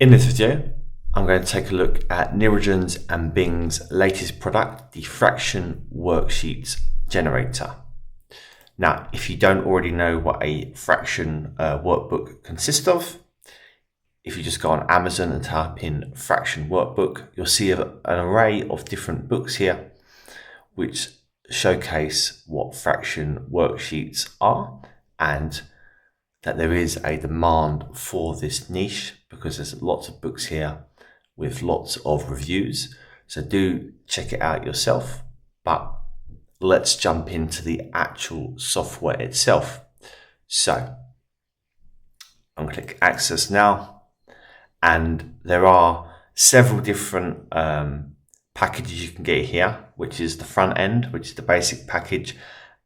In this video, I'm going to take a look at Neogen's and Bing's latest product, the Fraction Worksheets Generator. Now, if you don't already know what a fraction workbook consists of, if you just go on Amazon and type in fraction workbook, you'll see an array of different books here which showcase what fraction worksheets are and that there is a demand for this niche because there's lots of books here with lots of reviews. So do check it out yourself, but let's jump into the actual software itself. So I'm going to click Access now, and there are several different packages you can get here, which is the front end, which is the basic package,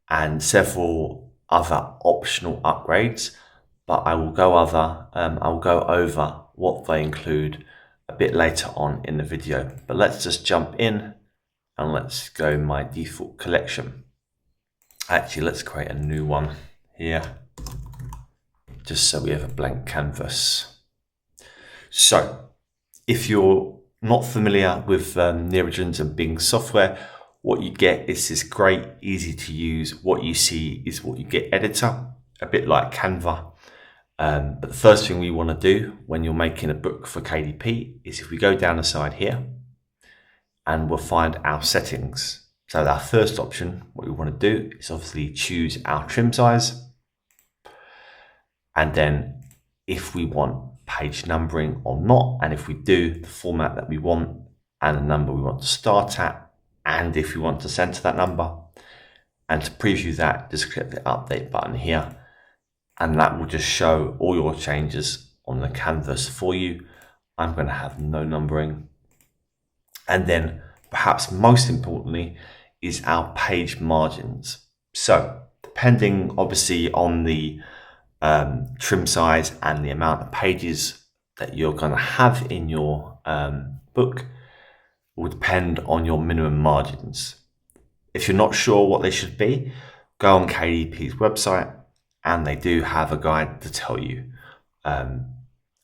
and several other optional upgrades. But I will go over what they include a bit later on in the video. But let's just jump in and let's go my default collection. Actually, let's create a new one here, just so we have a blank canvas. So if you're not familiar with Neogen's and Bing software, what you get is this great, easy to use, what you see is what you get editor, a bit like Canva. But the first thing we want to do when you're making a book for KDP is if we go down the side here and we'll find our settings. So our first option, what we want to do is obviously choose our trim size. And then if we want page numbering or not, and if we do, the format that we want and the number we want to start at, and if we want to center that number. And to preview that, just click the update button here. And that will just show all your changes on the canvas for you. I'm going to have no numbering. And then perhaps most importantly is our page margins. So depending obviously on the trim size and the amount of pages that you're going to have in your book will depend on your minimum margins. If you're not sure what they should be, go on KDP's website, and they do have a guide to tell you. And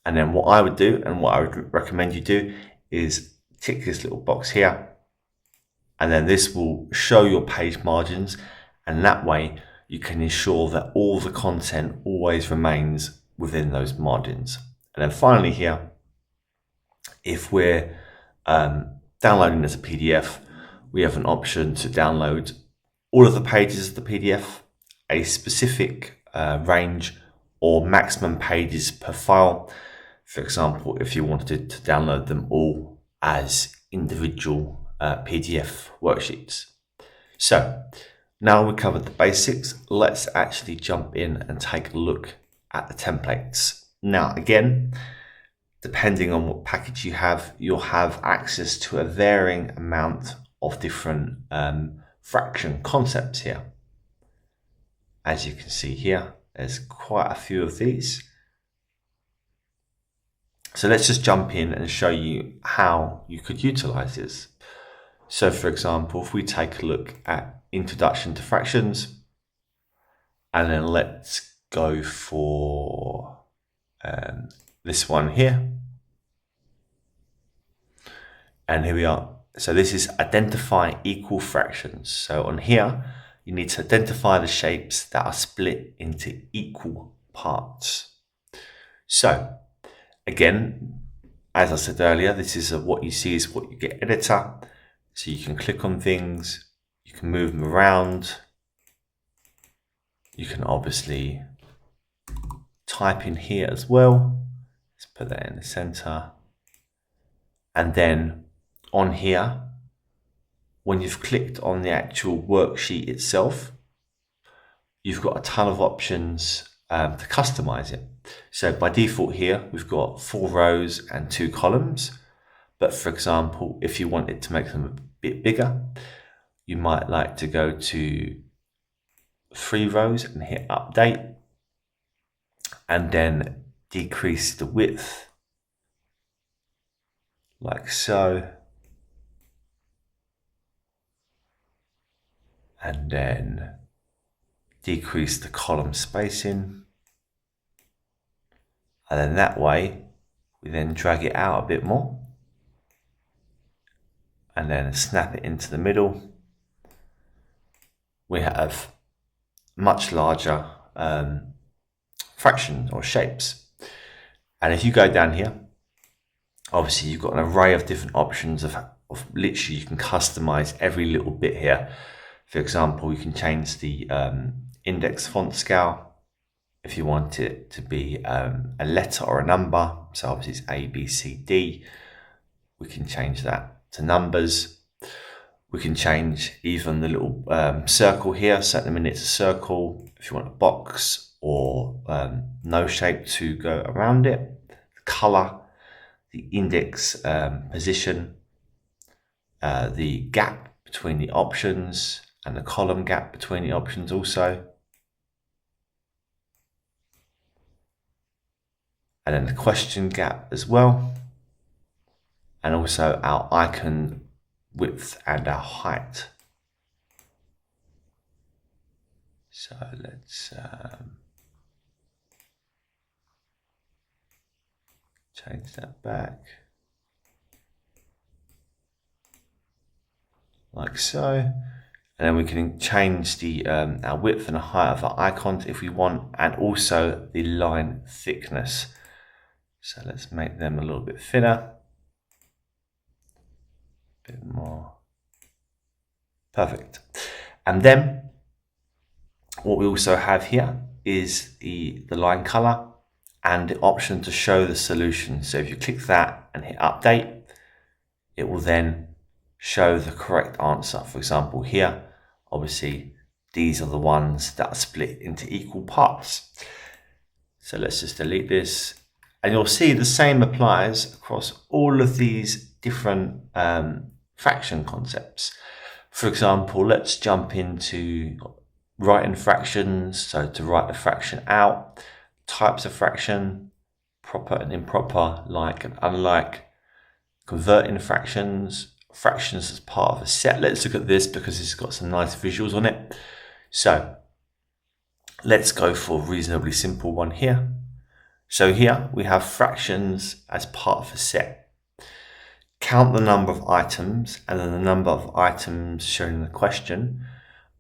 then what I would do and what I would recommend you do is tick this little box here. And then this will show your page margins. And that way you can ensure that all the content always remains within those margins. And then finally here, if we're downloading as a PDF, we have an option to download all of the pages of the PDF, a specific range or maximum pages per file. For example, if you wanted to download them all as individual PDF worksheets. So now we covered the basics, let's actually jump in and take a look at the templates. Now again, depending on what package you have, you'll have access to a varying amount of different fraction concepts here. As you can see here, there's quite a few of these. So let's just jump in and show you how you could utilize this. So for example, if we take a look at Introduction to Fractions, and then let's go for this one here. And here we are. So this is Identify Equal Fractions. So on here, you need to identify the shapes that are split into equal parts. So again, as I said earlier, this is what you see is what you get editor. So you can click on things, you can move them around. You can obviously type in here as well. Let's put that in the center. And then on here, when you've clicked on the actual worksheet itself, you've got a ton of options to customize it. So by default here, we've got 4 rows and 2 columns. But for example, if you wanted to make them a bit bigger, you might like to go to 3 rows and hit update, and then decrease the width like so. And then decrease the column spacing. And then that way We then drag it out a bit more and then snap it into the middle. We have much larger fractions or shapes. And if you go down here, obviously you've got an array of different options of literally you can customize every little bit here. For example, you can change the index font scale if you want it to be a letter or a number. So obviously it's A, B, C, D. We can change that to numbers. We can change even the little circle here. So at the minute it's a circle. If you want a box or no shape to go around it, the color, the index position, the gap between the options, and the column gap between the options also. And then the question gap as well. And also our icon width and our height. So let's change that back. Like so. And then we can change the our width and the height of our icons if we want, and also the line thickness. So let's make them a little bit thinner. A bit more. Perfect. And then what we also have here is the line color and the option to show the solution. So if you click that and hit update, it will then show the correct answer. For example, here, obviously, these are the ones that are split into equal parts. So let's just delete this. And you'll see the same applies across all of these different fraction concepts. For example, let's jump into writing fractions. So to write the fraction out, types of fraction, proper and improper, like and unlike, converting fractions, fractions as part of a set. Let's look at this because it's got some nice visuals on it. So let's go for a reasonably simple one here. So here we have fractions as part of a set. Count the number of items and then the number of items shown in the question.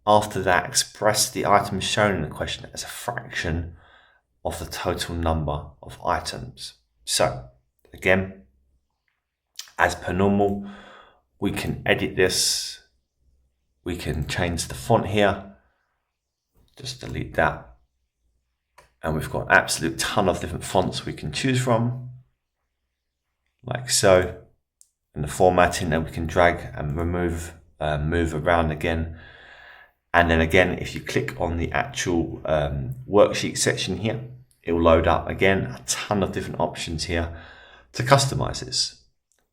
After that, express the items shown in the question as a fraction of the total number of items. So again, as per normal, we can edit this. We can change the font here. Just delete that. And we've got an absolute ton of different fonts we can choose from, like so. And the formatting, then we can drag and remove, move around again. And then again, if you click on the actual worksheet section here, it will load up again a ton of different options here to customize this.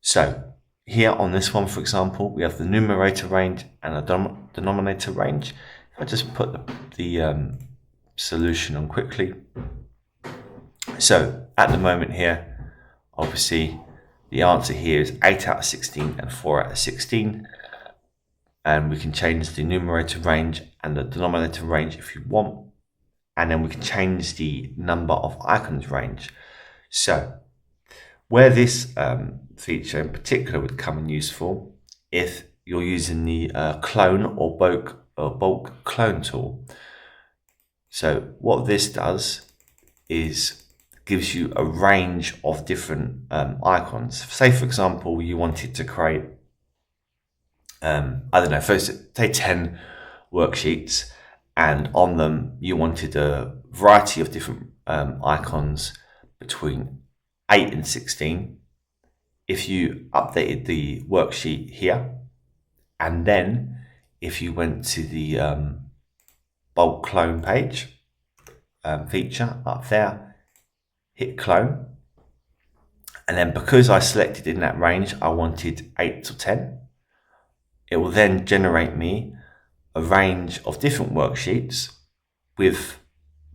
So here on this one, for example, we have the numerator range and the denominator range. If I just put the solution on quickly. So at the moment here, obviously the answer here is 8 out of 16 and 4 out of 16. And we can change the numerator range and the denominator range if you want. And then we can change the number of icons range. So where this feature in particular would come in useful if you're using the clone or bulk clone tool. So what this does is gives you a range of different icons. Say, for example, you wanted to create, I don't know, first say 10 worksheets, and on them you wanted a variety of different icons between 8 and 16. If you updated the worksheet here, and then if you went to the bulk clone page feature up there, hit clone, and then because I selected in that range I wanted 8 to 10, it will then generate me a range of different worksheets with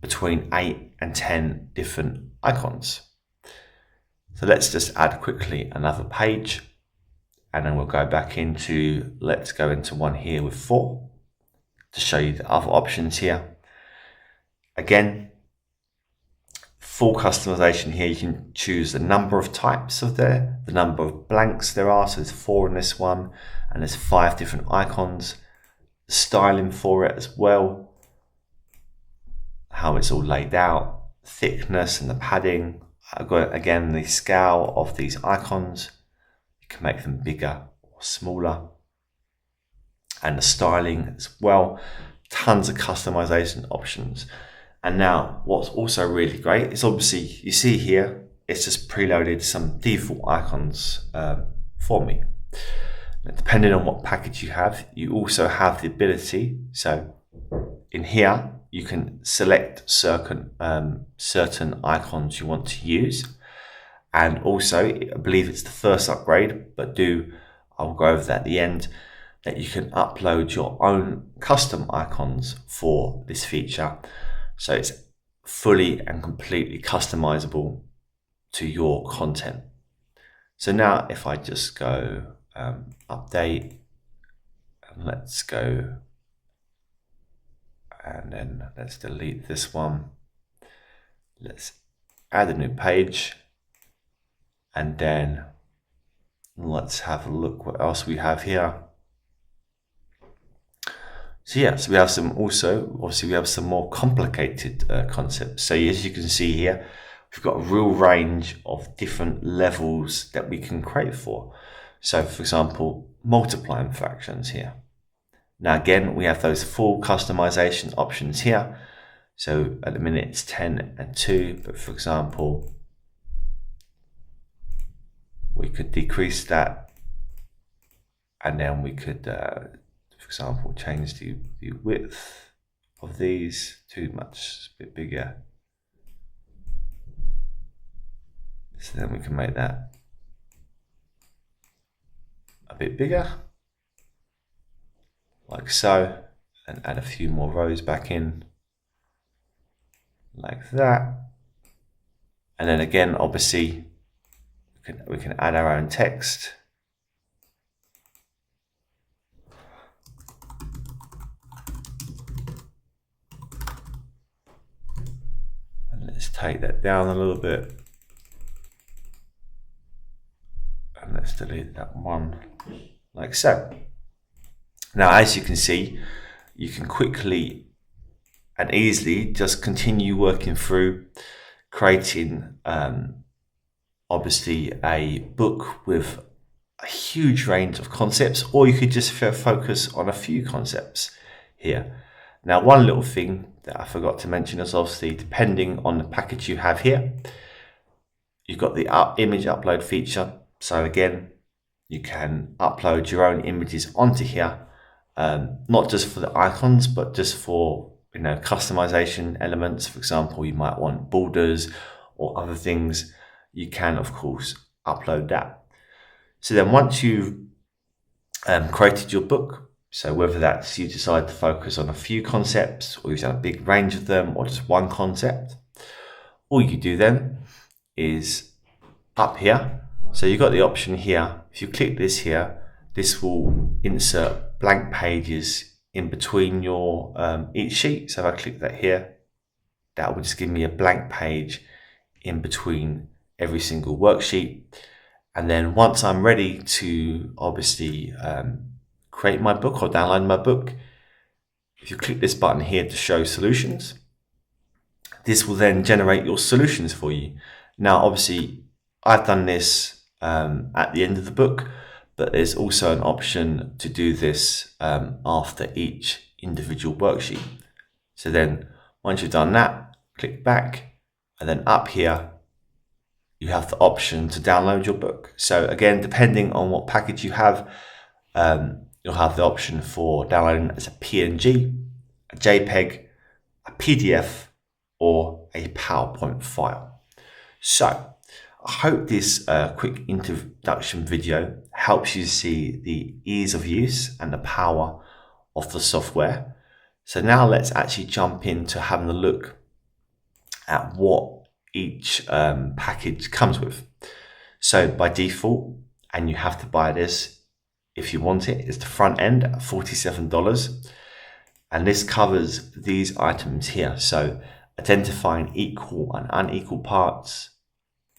between 8 and 10 different icons. So let's just add quickly another page, and then we'll go back into, let's go into one here with 4 to show you the other options here. Again, full customization here. You can choose the number of types of the number of blanks there are. So there's 4 in this one, and there's 5 different icons. The styling for it as well, how it's all laid out, thickness and the padding. I've got again the scale of these icons. You can make them bigger or smaller, and the styling as well. Tons of customization options. And now what's also really great is obviously you see here, it's just preloaded some default icons for me. Now, depending on what package you have, you also have the ability, so in here you can select certain icons you want to use. And also, I believe it's the first upgrade, but I'll go over that at the end, that you can upload your own custom icons for this feature. So it's fully and completely customizable to your content. So now if I just go update, and let's go, and then let's delete this one. Let's add a new page, and then let's have a look what else we have here. So yeah, so we have some obviously we have some more complicated concepts. So as you can see here, we've got a real range of different levels that we can create for. So for example, multiplying fractions here. Now again, we have those full customization options here. So at the minute it's 10 and 2, but for example, we could decrease that, and then we could for example, change the width of these too much, a bit bigger. So then we can make that a bit bigger, like so, and add a few more rows back in, like that. And then again, obviously, we can add our own text. Let's take that down a little bit, and let's delete that one, like so. Now, as you can see, you can quickly and easily just continue working through creating obviously a book with a huge range of concepts, or you could just focus on a few concepts here. Now, one little thing that I forgot to mention is obviously, depending on the package you have here, you've got the image upload feature. So again, you can upload your own images onto here, not just for the icons, but just for customization elements. For example, you might want borders or other things. You can, of course, upload that. So then once you've created your book, so whether that's you decide to focus on a few concepts, or you've done a big range of them, or just one concept, all you do then is up here. So you've got the option here. If you click this here, this will insert blank pages in between your each sheet. So if I click that here, that will just give me a blank page in between every single worksheet. And then once I'm ready to obviously create my book or download my book, if you click this button here to show solutions, this will then generate your solutions for you. Now, obviously, I've done this at the end of the book, but there's also an option to do this after each individual worksheet. So then once you've done that, click back, and then up here, you have the option to download your book. So again, depending on what package you have, you'll have the option for downloading as a PNG, a JPEG, a PDF, or a PowerPoint file. So I hope this quick introduction video helps you see the ease of use and the power of the software. So now let's actually jump into having a look at what each package comes with. So by default, and you have to buy this if you want it, is the front end at $47. And this covers these items here. So identifying equal and unequal parts,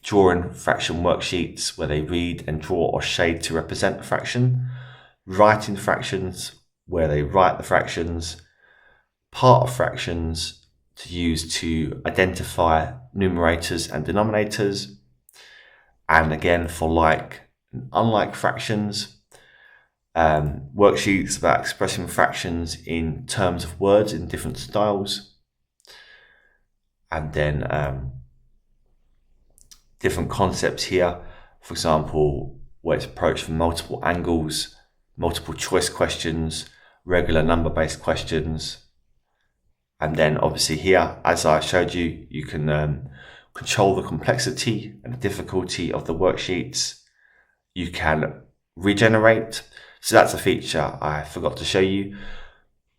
drawing fraction worksheets where they read and draw or shade to represent a fraction, writing fractions where they write the fractions, part of fractions to use to identify numerators and denominators, and again for like and unlike fractions, worksheets about expressing fractions in terms of words in different styles, and then different concepts here, for example, where it's approached from multiple angles, multiple choice questions, regular number-based questions. And then obviously here, as I showed you, you can control the complexity and the difficulty of the worksheets. You can regenerate. So that's a feature I forgot to show you.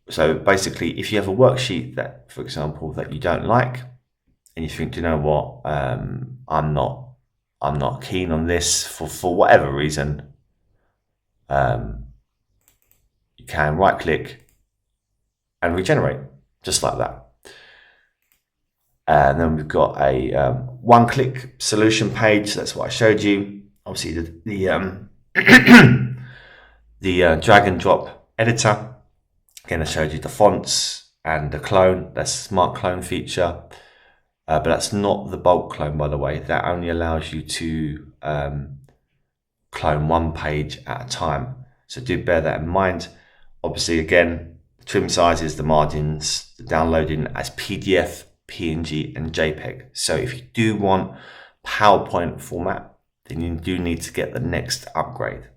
So basically, if you have a worksheet that, for example, that you don't like, and you think, you know what, I'm not keen on this for whatever reason, you can right click and regenerate just like that. And then we've got a one-click solution page. That's what I showed you. Obviously the drag and drop editor. Again, I showed you the fonts and the clone. That's a smart clone feature. But that's not the bulk clone, by the way. That only allows you to clone one page at a time. So do bear that in mind. Obviously, again, the trim sizes, the margins, the downloading as PDF, PNG, and JPEG. So if you do want PowerPoint format, then you do need to get the next upgrade.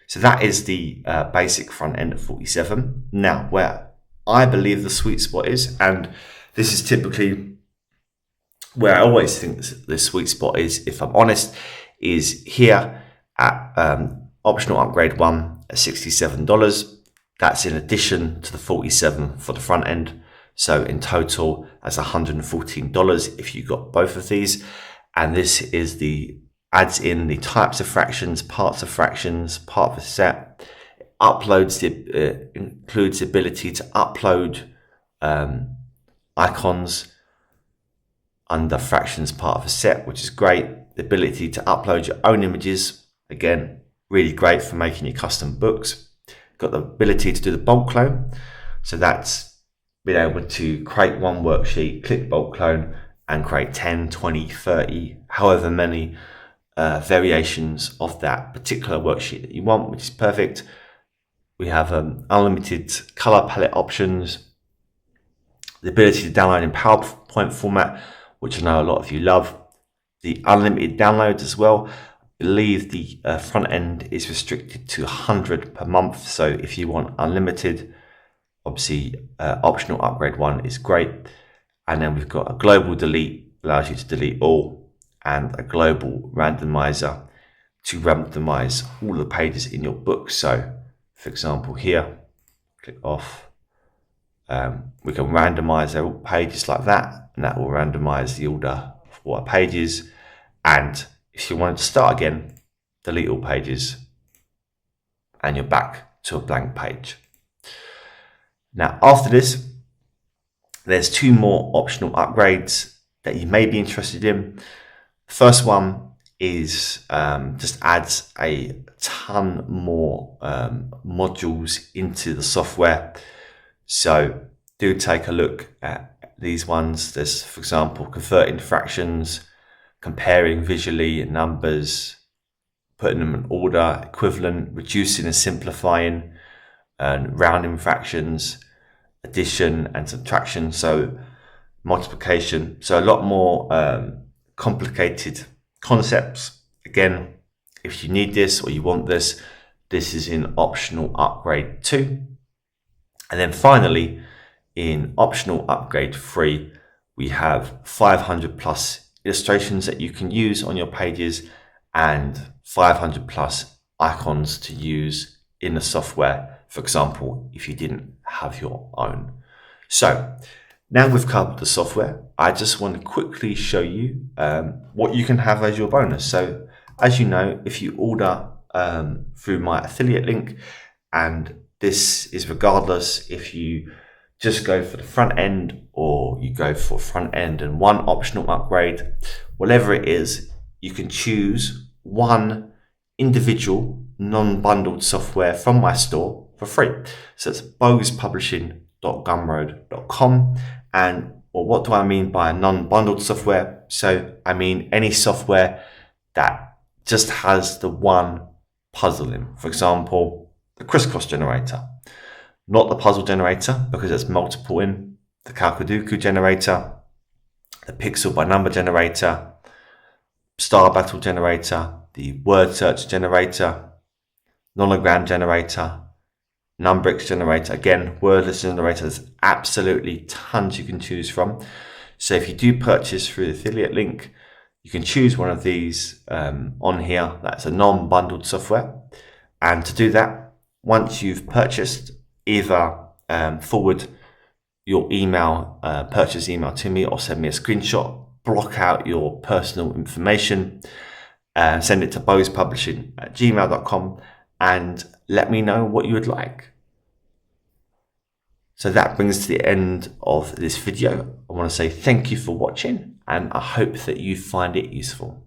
So that is the basic front end of 47. Now, where I believe the sweet spot is, and this is typically where I always think the sweet spot is, if I'm honest, is here at optional upgrade 1 at $67. That's in addition to the 47 for the front end. So in total, that's $114 if you got both of these. And this is adds in the types of fractions, parts of fractions, part of a set. It uploads includes the ability to upload icons under fractions part of a set, which is great. The ability to upload your own images, again, really great for making your custom books. Got the ability to do the bulk clone. So that's being able to create one worksheet, click bulk clone, and create 10, 20, 30, however many variations of that particular worksheet that you want, which is perfect. We have unlimited color palette options, the ability to download in PowerPoint format, which I know a lot of you love, the unlimited downloads as well. I believe the front end is restricted to 100 per month. So if you want unlimited, obviously optional upgrade 1 is great. And then we've got a global delete, allows you to delete all, and a global randomizer to randomize all the pages in your book. So for example here, click off, we can randomize all pages like that, and that will randomize the order of all our pages. And if you wanted to start again, delete all pages, and you're back to a blank page. Now, after this, there's 2 more optional upgrades that you may be interested in. First one is just adds a ton more modules into the software. So do take a look at these ones. There's, for example, converting fractions, comparing visually numbers, putting them in order, equivalent, reducing and simplifying, and rounding fractions, addition and subtraction, so multiplication. So a lot more complicated concepts. Again, if you need this or you want this, this is in optional upgrade 2. And then finally, in optional upgrade 3, we have 500 plus illustrations that you can use on your pages and 500 plus icons to use in the software, for example, if you didn't have your own. So now we've covered the software, I just want to quickly show you what you can have as your bonus. So as you know, if you order through my affiliate link, and this is regardless if you just go for the front end, or you go for front end and one optional upgrade, whatever it is, you can choose one individual non-bundled software from my store for free. So it's boguespublishing.gumroad.com. And what do I mean by non-bundled software? So I mean any software that just has the one puzzle in. For example, the crisscross generator, not the puzzle generator because it's multiple in, the Kalkadookoo generator, the pixel by number generator, star battle generator, the word search generator, nonogram generator, numbrix generator, again, wordless generator. There's absolutely tons you can choose from. So if you do purchase through the affiliate link, you can choose one of these on here. That's a non-bundled software. And to do that, once you've purchased, either forward your email, purchase email to me, or send me a screenshot, block out your personal information, send it to boguespublishing@gmail.com, and let me know what you would like. So that brings to the end of this video. I want to say thank you for watching, and I hope that you find it useful.